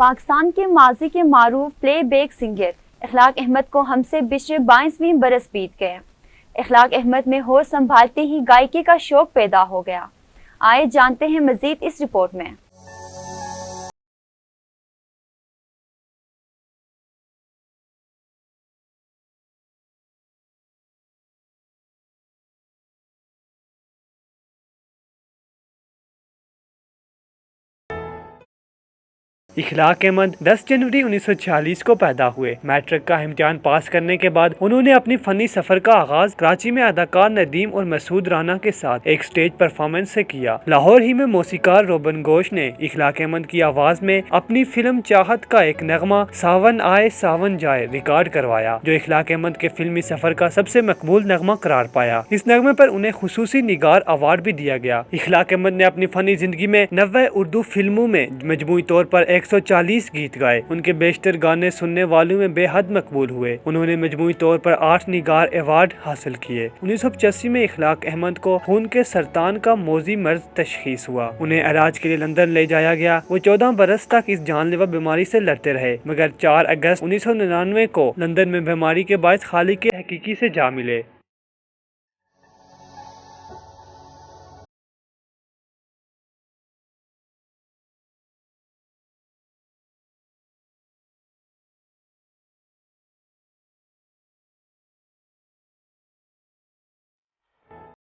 पाकिस्तान के माजी के मारूफ प्ले बैक सिंगर इखलाक अहमद को हमसे पिछले 22वीं बरस बीत गए। इखलाक अहमद में होश संभालते ही गायकी का शौक पैदा हो गया। आए जानते हैं मजीद इस रिपोर्ट में। इखलाक अहमद 10 जनवरी 1946 को पैदा हुए। मैट्रिक का इम्तिहान पास करने के बाद उन्होंने अपनी फनी सफर का आगाज कराची में अदाकार नदीम और मसूद राना के साथ एक स्टेज परफॉर्मेंस से किया। लाहौर ही में मौसीकार रोबन गोश ने इखलाक अहमद की आवाज में अपनी फिल्म चाहत का एक नगमा सावन आए सावन जाए रिकॉर्ड करवाया, जो इखलाक अहमद के फिल्मी सफर का सबसे मकबूल नगमा करार पाया। इस नगमे पर उन्हें खुसूसी निगार अवार्ड भी दिया गया। इखलाक अहमद ने अपनी फनी जिंदगी में 90 उर्दू फिल्मों में मजमूई तौर पर 140 गीत गाए। उनके बेशतर गाने सुनने वालों में बेहद मकबूल हुए। उन्होंने मजमूई तौर पर 8 निगार अवार्ड हासिल किए। 1985 में इखलाक अहमद को खून के सरतान का मौजी मर्ज तशखीस हुआ। उन्हें इलाज के लिए लंदन ले जाया गया। वो 14 बरस तक इस जानलेवा बीमारी से लड़ते रहे, मगर 4 अगस्त 1999 को लंदन में बीमारी के बायस खालिक के हकीकी से जा मिले।